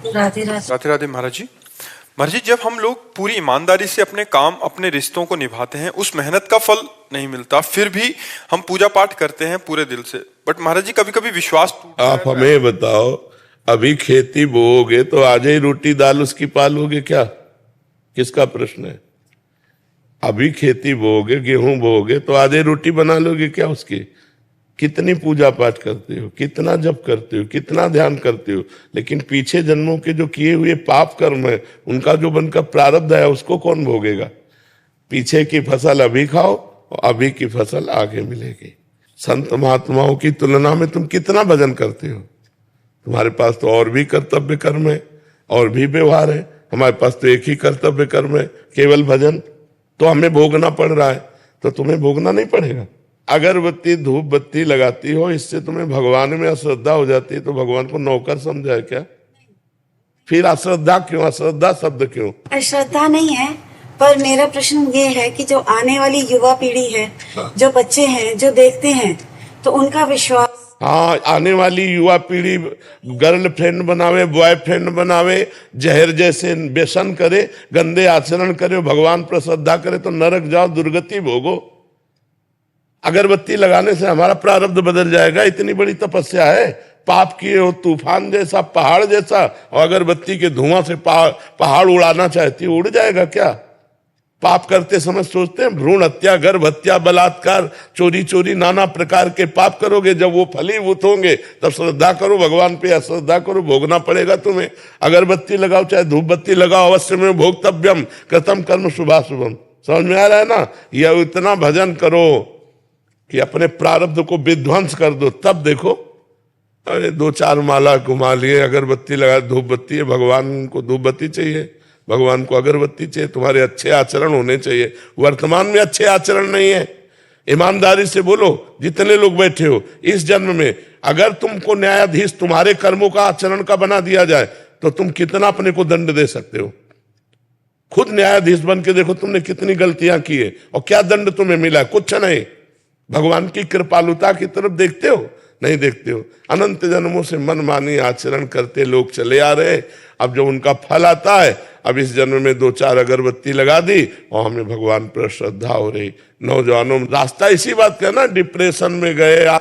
राधे राधे। राधे राधे महाराज जी। महाराज जी, जब हम लोग पूरी ईमानदारी से अपने काम अपने रिश्तों को निभाते हैं, उस मेहनत का फल नहीं मिलता, फिर भी हम पूजा पाठ करते हैं पूरे दिल से, बट महाराज जी कभी कभी विश्वास टूट आप जाता है। हमें बताओ, अभी खेती बोओगे तो आज ही रोटी दाल उसकी पालोगे क्या? किसका प्रश्न है? अभी खेती बोओगे, गेहूं बोओगे तो आज ही रोटी बना लोगे क्या उसकी? कितनी पूजा पाठ करते हो, कितना जप करते हो, कितना ध्यान करते हो, लेकिन पीछे जन्मों के जो किए हुए पाप कर्म है, उनका जो बनकर प्रारब्ध है, उसको कौन भोगेगा? पीछे की फसल अभी खाओ और अभी की फसल आगे मिलेगी। संत महात्माओं की तुलना में तुम कितना भजन करते हो? तुम्हारे पास तो और भी कर्तव्य कर्म है, और भी व्यवहार है। हमारे पास तो एक ही कर्तव्य कर्म है, केवल भजन। तो हमें भोगना पड़ रहा है, तो तुम्हें भोगना नहीं पड़ेगा। अगरबत्ती धूप बत्ती लगाती हो, इससे तुम्हें भगवान में अश्रद्धा हो जाती है, तो भगवान को नौकर समझा है क्या? फिर अश्रद्धा क्यों? अश्रद्धा शब्द क्यों? अश्रद्धा नहीं है, पर मेरा प्रश्न ये है कि जो आने वाली युवा पीढ़ी है, जो बच्चे हैं, जो देखते हैं, तो उनका विश्वास। हाँ, आने वाली युवा पीढ़ी गर्लफ्रेंड बनावे, बॉयफ्रेंड बनावे, जहर जैसे व्यसन करे, गंदे आचरण करे, भगवान पर श्रद्धा करे, तो नरक जाओ, दुर्गति भोगो। अगरबत्ती लगाने से हमारा प्रारब्ध बदल जाएगा? इतनी बड़ी तपस्या है, पाप किए हो तूफान जैसा, पहाड़ जैसा, और अगरबत्ती के धुआं से पहाड़ उड़ाना चाहती है, उड़ जाएगा क्या? पाप करते समय सोचते हैं भ्रूण हत्या, गर्भ हत्या, बलात्कार, चोरी चोरी, नाना प्रकार के पाप करोगे, जब वो फलीभूत होंगे तब श्रद्धा करो भगवान पे, अश्रद्धा करो, भोगना पड़ेगा तुम्हें। अगरबत्ती लगाओ चाहे धूप बत्ती लगाओ, अवश्य में भोक्तव्यम कृतम कर्म शुभाशुभम। समझ में आ रहा है ना? यह इतना भजन करो कि अपने प्रारब्ध को विध्वंस कर दो, तब देखो। अरे 2-4 माला घुमा लिए, अगरबत्ती लगा, धूप बत्ती है, भगवान को धूप बत्ती चाहिए, भगवान को अगरबत्ती चाहिए, तुम्हारे अच्छे आचरण होने चाहिए। वर्तमान में अच्छे आचरण नहीं है। ईमानदारी से बोलो, जितने लोग बैठे हो, इस जन्म में अगर तुमको न्यायाधीश तुम्हारे कर्मों का आचरण का बना दिया जाए, तो तुम कितना अपने को दंड दे सकते हो? खुद न्यायाधीश बन के देखो तुमने कितनी गलतियां की है और क्या दंड तुम्हें मिला? कुछ नहीं। भगवान की कृपालुता की तरफ देखते हो? नहीं देखते हो। अनंत जन्मों से मनमानी आचरण करते लोग चले आ रहे। अब जब उनका फल आता है, अब इस जन्म में 2-4 अगरबत्ती लगा दी और हमें भगवान पर श्रद्धा हो रही। नौजवानों रास्ता इसी बात का ना, डिप्रेशन में गए,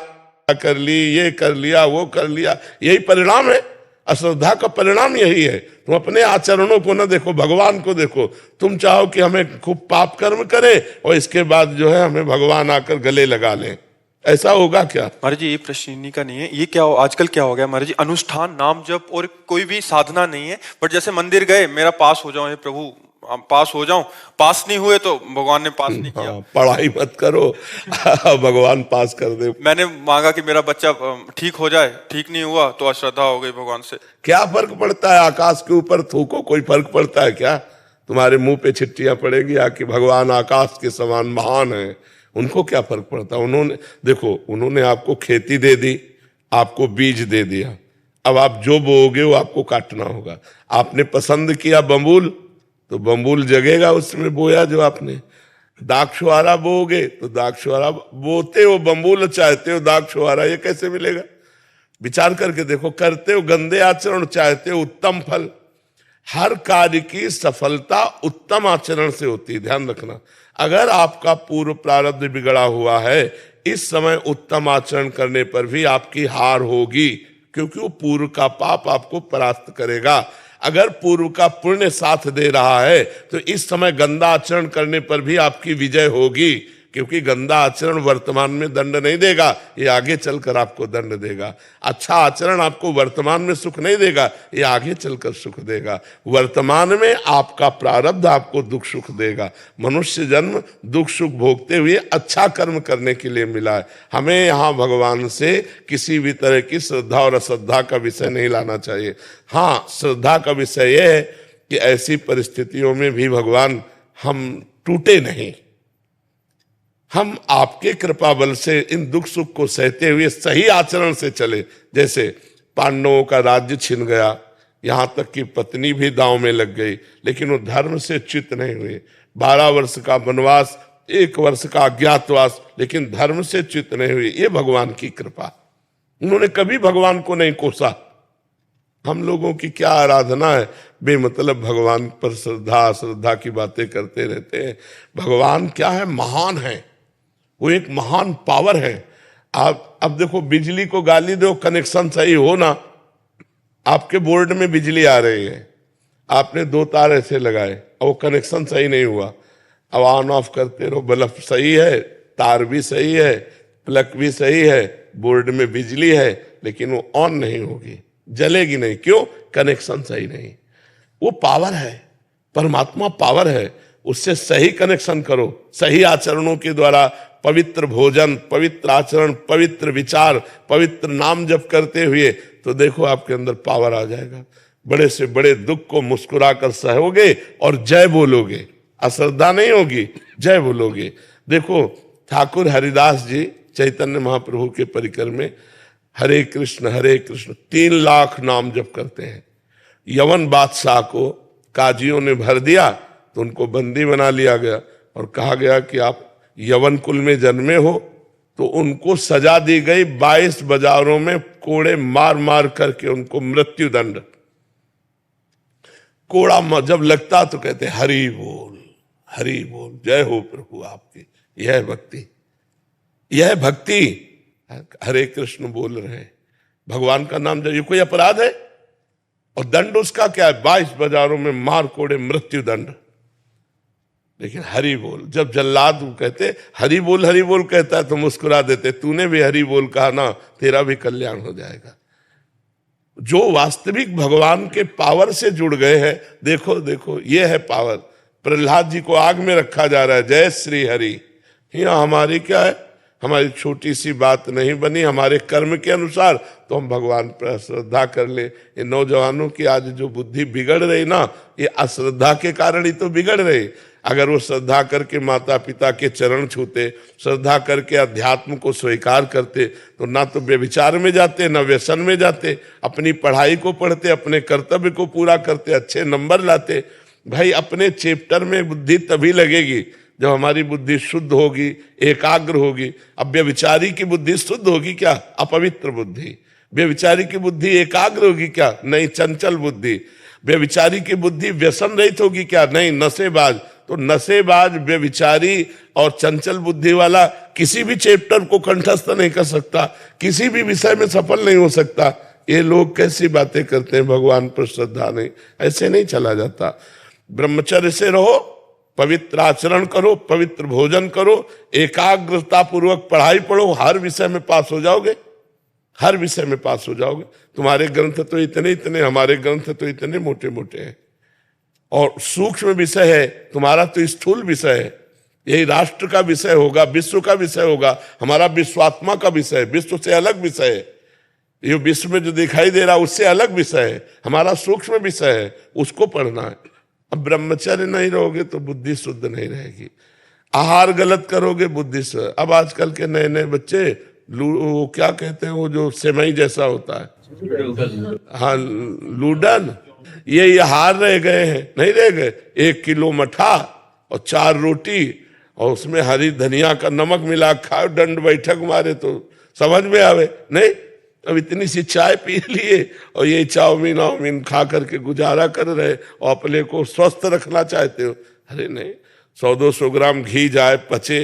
कर ली, ये कर लिया, वो कर लिया, यही परिणाम है। अश्रद्धा का परिणाम यही है। तुम अपने आचरणों को न देखो, भगवान को देखो। तुम चाहो कि हमें खूब पाप कर्म करे और इसके बाद जो है हमें भगवान आकर गले लगा लें, ऐसा होगा क्या? महाराज जी, ये प्रश्न इन्हीं का नहीं है। ये क्या आजकल क्या हो गया महाराज जी, अनुष्ठान नाम जप और कोई भी साधना नहीं है, बट जैसे मंदिर गए, मेरा पास हो जाओ हे प्रभु, पास हो जाऊं, पास नहीं हुए तो भगवान ने पास नहीं किया। पढ़ाई मत करो भगवान पास कर दे। मैंने मांगा कि मेरा बच्चा ठीक हो जाए, ठीक नहीं हुआ तो अश्रद्धा हो गई भगवान से। क्या फर्क पड़ता है? आकाश के ऊपर थूको, कोई फर्क पड़ता है क्या? तुम्हारे मुंह पे छिट्टियां पड़ेगी आके, भगवान आकाश के समान महान है, उनको क्या फर्क पड़ता? उन्होंने देखो, उन्होंने आपको खेती दे दी, आपको बीज दे दिया, अब आप जो बोओगे वो आपको काटना होगा। आपने पसंद किया बम्बूल, तो बम्बूल जगेगा उसमें बोया जो आपने। दाक्षुआरा बोओगे तो दाक्षुआरा बोते हो, बम्बूल चाहते हो, दाक्षुआरा ये कैसे मिलेगा? विचार करके देखो। करते हो गंदे आचरण, चाहते हो उत्तम फल। हर कार्य की सफलता उत्तम आचरण से होती है, ध्यान रखना। अगर आपका पूर्व प्रारब्ध बिगड़ा हुआ है, इस समय उत्तम आचरण करने पर भी आपकी हार होगी, क्योंकि वो पूर्व का पाप आपको परास्त करेगा। अगर पूर्व का पुण्य साथ दे रहा है, तो इस समय गंदा आचरण करने पर भी आपकी विजय होगी, क्योंकि गंदा आचरण वर्तमान में दंड नहीं देगा, ये आगे चलकर आपको दंड देगा। अच्छा आचरण आपको वर्तमान में सुख नहीं देगा, ये आगे चलकर सुख देगा। वर्तमान में आपका प्रारब्ध आपको दुख सुख देगा। मनुष्य जन्म दुख सुख भोगते हुए अच्छा कर्म करने के लिए मिला है। हमें यहाँ भगवान से किसी भी तरह की श्रद्धा और अश्रद्धा का विषय नहीं लाना चाहिए। हाँ, श्रद्धा का विषय यह है कि ऐसी परिस्थितियों में भी भगवान हम टूटे नहीं, हम आपके कृपा बल से इन दुख सुख को सहते हुए सही आचरण से चले। जैसे पांडवों का राज्य छिन गया, यहां तक कि पत्नी भी दांव में लग गई, लेकिन वो धर्म से च्युत नहीं हुए। 12 वर्ष का वनवास, 1 वर्ष का अज्ञातवास, लेकिन धर्म से च्युत नहीं हुए। ये भगवान की कृपा। उन्होंने कभी भगवान को नहीं कोसा। हम लोगों की क्या आराधना है, बेमतलब भगवान पर श्रद्धा श्रद्धा की बातें करते रहते हैं। भगवान क्या है, महान है, वो एक महान पावर है। आप अब देखो, बिजली को गाली दो, कनेक्शन सही हो ना, आपके बोर्ड में बिजली आ रही है, आपने 2 तार ऐसे लगाए और वो कनेक्शन सही नहीं हुआ, अब ऑन ऑफ करते रहो, बल्ब सही है, तार भी सही है, प्लग भी सही है, बोर्ड में बिजली है, लेकिन वो ऑन नहीं होगी, जलेगी नहीं। क्यों? कनेक्शन सही नहीं। वो पावर है, परमात्मा पावर है, उससे सही कनेक्शन करो, सही आचरणों के द्वारा, पवित्र भोजन, पवित्र आचरण, पवित्र विचार, पवित्र नाम जप करते हुए, तो देखो आपके अंदर पावर आ जाएगा। बड़े से बड़े दुख को मुस्कुराकर सहोगे और जय बोलोगे, अश्रद्धा नहीं होगी, जय बोलोगे। देखो ठाकुर हरिदास जी चैतन्य महाप्रभु के परिकर में हरे कृष्ण 3 लाख नाम जप करते हैं। यवन बादशाह को काजियों ने भर दिया तो उनको बंदी बना लिया गया और कहा गया कि आप यवन कुल में जन्मे हो, तो उनको सजा दी गई 22 बाजारों में कोड़े मार मार करके उनको मृत्यु दंड। कोड़ा जब लगता तो कहते हरि बोल, जय हो प्रभु आपकी। यह भक्ति, यह भक्ति। हरे कृष्ण बोल रहे हैं, भगवान का नाम जब, ये कोई अपराध है? और दंड उसका क्या है? 22 बाजारों में मार कोड़े मृत्यु दंड। लेकिन हरि बोल, जब जल्लाद कहते हरि बोल कहता है तो मुस्कुरा देते, तूने भी हरि बोल कहा ना, तेरा भी कल्याण हो जाएगा। जो वास्तविक भगवान के पावर से जुड़ गए हैं, देखो ये है पावर। प्रहलाद जी को आग में रखा जा रहा है, जय श्री हरि। यहाँ हमारी क्या है, हमारी छोटी सी बात नहीं बनी, हमारे कर्म के अनुसार तो हम भगवान पर श्रद्धा कर ले। ये नौजवानों की आज जो बुद्धि बिगड़ रही ना, ये अश्रद्धा के कारण ही तो बिगड़ रही। अगर वो श्रद्धा करके माता पिता के चरण छूते, श्रद्धा करके अध्यात्म को स्वीकार करते, तो ना तो व्यभिचार में जाते, ना व्यसन में जाते, अपनी पढ़ाई को पढ़ते, अपने कर्तव्य को पूरा करते, अच्छे नंबर लाते। भाई अपने चैप्टर में बुद्धि तभी लगेगी जब हमारी बुद्धि शुद्ध होगी, एकाग्र होगी। अब व्यभिचारी की बुद्धि शुद्ध होगी क्या? अपवित्र बुद्धि। व्यभिचारी की बुद्धि एकाग्र होगी क्या? नहीं, चंचल बुद्धि। व्यभिचारी की बुद्धि व्यसन रहित होगी क्या? नहीं, नशेबाज। तो नशेबाज, व्यभिचारी और चंचल बुद्धि वाला किसी भी चैप्टर को कंठस्थ नहीं कर सकता, किसी भी विषय में सफल नहीं हो सकता। ये लोग कैसी बातें करते हैं, भगवान पर श्रद्धा नहीं, ऐसे नहीं चला जाता। ब्रह्मचर्य से रहो, पवित्र आचरण करो, पवित्र भोजन करो, एकाग्रता पूर्वक पढ़ाई पढ़ो, हर विषय में पास हो जाओगे, हर विषय में पास हो जाओगे। तुम्हारे ग्रंथ तो इतने, हमारे ग्रंथ तो इतने मोटे मोटे हैं, और सूक्ष्म विषय है, तुम्हारा तो स्थूल विषय है। यही राष्ट्र का विषय होगा, विश्व का विषय होगा, हमारा विश्वात्मा का विषय है, विश्व से अलग विषय है। ये विश्व में जो दिखाई दे रहा उससे अलग विषय है, हमारा सूक्ष्म विषय है, उसको पढ़ना है। अब ब्रह्मचर्य नहीं रहोगे तो बुद्धि शुद्ध नहीं रहेगी, आहार गलत करोगे बुद्धि से। अब आजकल के नए नए बच्चे वो क्या कहते हैं, वो जो सेमई जैसा होता है, हाँ लूडन, ये हार रह गए हैं, नहीं रह गए। 1 किलो मठा और 4 रोटी और उसमें हरी धनिया का नमक मिला खाओ, दंड बैठक मारे तो समझ में आवे नहीं। अब इतनी सी चाय पी लिए और ये चाउमीन खा करके गुजारा कर रहे और अपने को स्वस्थ रखना चाहते हो। अरे नहीं, 100-200 ग्राम घी जाए, पचे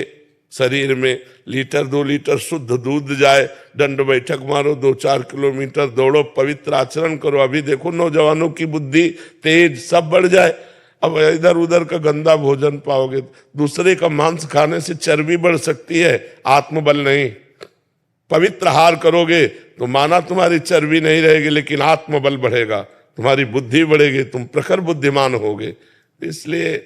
शरीर में, 1-2 लीटर शुद्ध दूध जाए, दंड बैठक मारो, 2-4 किलोमीटर दौड़ो, पवित्र आचरण करो। अभी देखो नौजवानों की बुद्धि तेज सब बढ़ जाए। अब इधर उधर का गंदा भोजन पाओगे, दूसरे का मांस खाने से चर्बी बढ़ सकती है, आत्मबल नहीं। पवित्र आहार करोगे तो माना तुम्हारी चर्बी नहीं रहेगी, लेकिन आत्मबल बढ़ेगा, तुम्हारी बुद्धि बढ़ेगी, तुम प्रखर बुद्धिमान होगे। इसलिए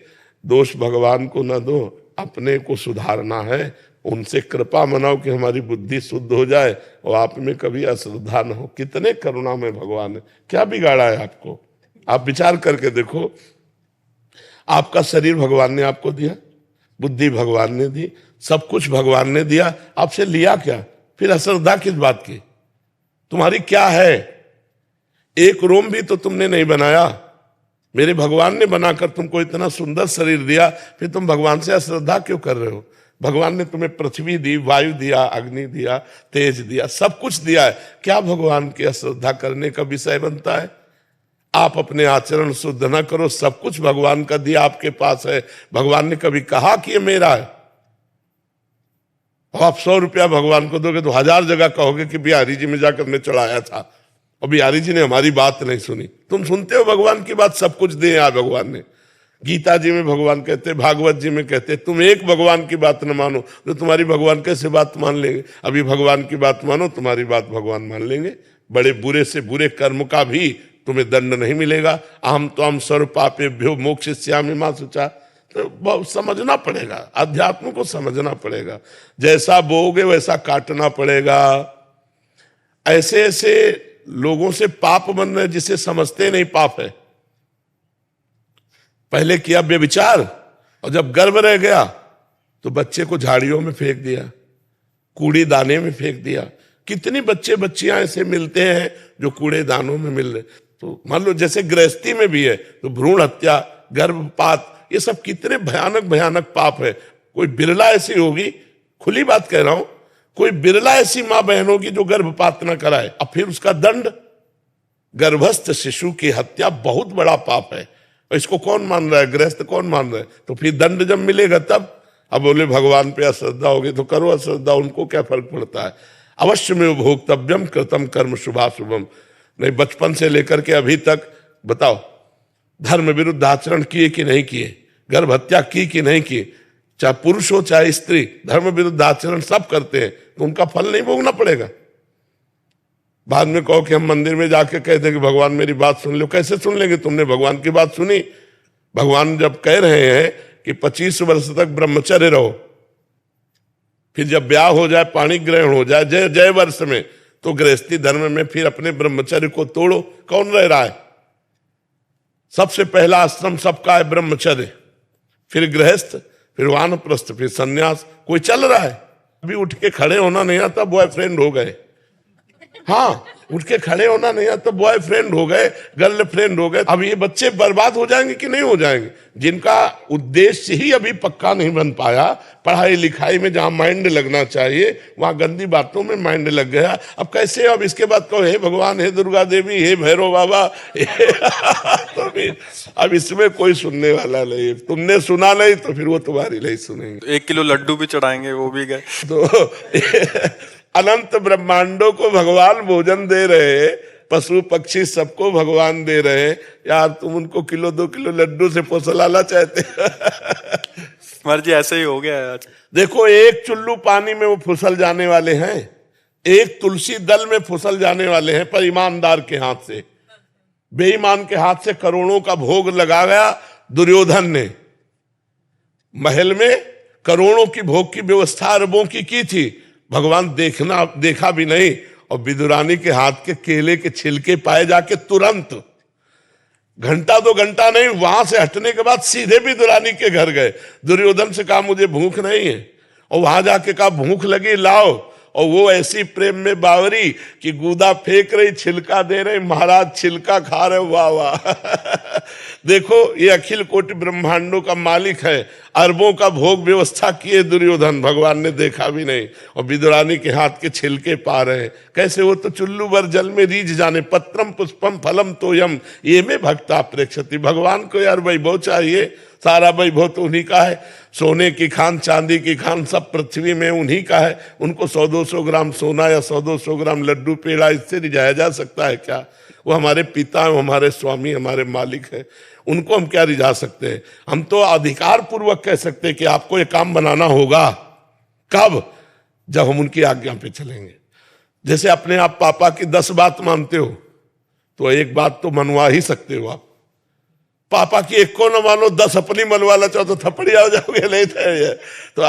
दोष भगवान को न दो, अपने को सुधारना है, उनसे कृपा मनाओ कि हमारी बुद्धि शुद्ध हो जाए और आप में कभी अश्रद्धा न हो। कितने करुणा में भगवान है, क्या बिगाड़ा है आपको? आप विचार करके देखो, आपका शरीर भगवान ने आपको दिया, बुद्धि भगवान ने दी, सब कुछ भगवान ने दिया, आपसे लिया क्या? फिर अश्रद्धा किस बात की? तुम्हारी क्या है? एक रोम भी तो तुमने नहीं बनाया, मेरे भगवान ने बनाकर तुमको इतना सुंदर शरीर दिया, फिर तुम भगवान से अश्रद्धा क्यों कर रहे हो? भगवान ने तुम्हें पृथ्वी दी, वायु दिया, अग्नि दिया, तेज दिया, सब कुछ दिया है, क्या भगवान की अश्रद्धा करने का विषय बनता है? आप अपने आचरण शुद्ध ना करो, सब कुछ भगवान का दिया आपके पास है। भगवान ने कभी कहा कि ये मेरा है? अब आप 100 रुपया भगवान को दोगे तो 1000 जगह कहोगे कि बिहारी जी में जाकर मैं चढ़ाया था और बिहारी जी ने हमारी बात नहीं सुनी। तुम सुनते हो भगवान की बात, सब कुछ दिया है भगवान ने। गीता जी में भगवान कहते, भागवत जी में कहते, तुम एक भगवान की बात न मानो तो तुम्हारी भगवान कैसे बात मान लेंगे? अभी भगवान की बात मानो, तुम्हारी बात भगवान मान लेंगे। बड़े बुरे से बुरे कर्म का भी तुम्हें दंड नहीं मिलेगा। अहम त्वं सर्व पापेभ्यो मोक्षयिष्यामि मा शुचा। तो बहुत समझना पड़ेगा, अध्यात्म को समझना पड़ेगा। जैसा बोओगे वैसा काटना पड़ेगा। ऐसे ऐसे लोगों से पाप बन रहे जिसे समझते नहीं पाप है। पहले किया व्यभिचार और जब गर्भ रह गया तो बच्चे को झाड़ियों में फेंक दिया, कूड़ी दाने में फेंक दिया। कितनी बच्चे बच्चियां ऐसे मिलते हैं जो कूड़े दानों में मिल रहे। तो मान लो जैसे गृहस्थी में भी है तो भ्रूण हत्या, गर्भपात, ये सब कितने भयानक भयानक पाप है। कोई बिरला ऐसी होगी, खुली बात कह रहा हूं, कोई बिरला ऐसी मां बहन होगी जो गर्भपात न कराए। अब फिर उसका दंड, गर्भस्थ शिशु की हत्या बहुत बड़ा पाप है। इसको कौन मान रहा है? गृहस्थ कौन मान रहा है? तो फिर दंड जब मिलेगा तब। अब बोले भगवान पे अश्रद्धा होगी तो करो अश्रद्धा, उनको क्या फर्क पड़ता है? अवश्य में भोक्तव्यम कृतम कर्म शुभाशुभम। नहीं, बचपन से लेकर के अभी तक बताओ, धर्म विरुद्ध आचरण किए कि नहीं किए? गर्भ हत्या की कि नहीं की? चाहे पुरुष हो चाहे स्त्री, धर्म विरुद्ध आचरण सब करते हैं, तो उनका फल नहीं भोगना पड़ेगा? बाद में कहो कि हम मंदिर में जाके कहते हैं कि भगवान मेरी बात सुन लो। कैसे सुन लेंगे? तुमने भगवान की बात सुनी? भगवान जब कह रहे हैं कि 25 वर्ष तक ब्रह्मचर्य रहो, फिर जब ब्याह हो जाए, पाणी ग्रहण हो जाए जय जय वर्ष में, तो गृहस्थी धर्म में फिर अपने ब्रह्मचर्य को तोड़ो। कौन रह रहा है? सबसे पहला आश्रम सबका है ब्रह्मचर्य, फिर गृहस्थ, फिर वानप्रस्थ, फिर सन्यास। कोई चल रहा है? अभी उठ के खड़े होना नहीं आता, बॉयफ्रेंड हो गए। हाँ, उठ के खड़े होना नहीं आता, बॉयफ्रेंड हो गए, गर्लफ्रेंड हो गए। अब ये बच्चे बर्बाद हो जाएंगे कि नहीं हो जाएंगे? जिनका उद्देश्य ही अभी पक्का नहीं बन पाया, पढ़ाई लिखाई में जहां माइंड लगना चाहिए वहां गंदी बातों में माइंड लग गया। अब कैसे? अब इसके बाद कहो हे भगवान, हे दुर्गा देवी, हे भैरव बाबा। तो फिर अब इसमें कोई सुनने वाला नहीं। तुमने सुना नहीं तो फिर वो तुम्हारी नहीं सुनेंगे। 1 किलो लड्डू भी चढ़ाएंगे, वो भी गए। तो अनंत ब्रह्मांडों को भगवान भोजन दे रहे, पशु पक्षी सबको भगवान दे रहे। यार तुम उनको 1-2 किलो लड्डू से फुसलाना चाहते? महाराज जी ऐसे ही हो गया है आज। देखो, एक चुल्लू पानी में वो फुसल जाने वाले हैं, एक तुलसी दल में फुसल जाने वाले हैं, पर ईमानदार के हाथ से। बेईमान के हाथ से करोड़ों का भोग लगा गया दुर्योधन ने। महल में करोड़ों की भोग की व्यवस्था अरबों की थी, भगवान देखा भी नहीं। और विदुरानी के हाथ के केले के छिलके पाए जाके तुरंत, घंटा 2 घंटा नहीं, वहां से हटने के बाद सीधे विदुरानी के घर गए। दुर्योधन से कहा मुझे भूख नहीं है, और वहां जाके कहा भूख लगी लाओ। और वो ऐसी प्रेम में बावरी कि गूदा फेंक रही, छिलका दे रही, महाराज छिलका खा रहे। वाह वाह। देखो, ये अखिल कोटि ब्रह्मांडों का मालिक है, अरबों का भोग व्यवस्था किए दुर्योधन, भगवान ने देखा भी नहीं। और विदुरानी के हाथ के छिलके पा रहे हैं। कैसे? वो तो चुल्लू भर जल में रीझ जाने। पत्रम पुष्पम फलम तोयम ये में भक्ता प्रेक्षति। भगवान को यार वैभव चाहिए, सारा वैभव तो उन्हीं का है। सोने की खान, चांदी की खान, सब पृथ्वी में उन्हीं का है। उनको 100-200 ग्राम सोना या 100-200 ग्राम लड्डू पेड़ा इससे रिझाया जा सकता है क्या? वो हमारे पिता, हमारे स्वामी, हमारे मालिक है। उनको हम क्या रिझा सकते हैं? हम तो अधिकार पूर्वक कह सकते हैं कि आपको ये काम बनाना होगा। कब? जब हम उनकी आज्ञा पे चलेंगे। जैसे अपने आप पापा की 10 बात मानते हो तो एक बात तो मनवा ही सकते हो आप। पापा की एक को न मानो, 10 अपनी मनवाना चाहो तो थपड़िया हो जाओगे। नहीं तो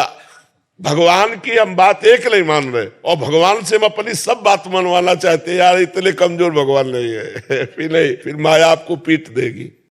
भगवान की हम बात एक नहीं मान रहे, और भगवान से हम अपनी सब बात मनवाना चाहते हैं। यार इतने कमजोर भगवान नहीं है। फिर नहीं, फिर माया आपको पीट देगी।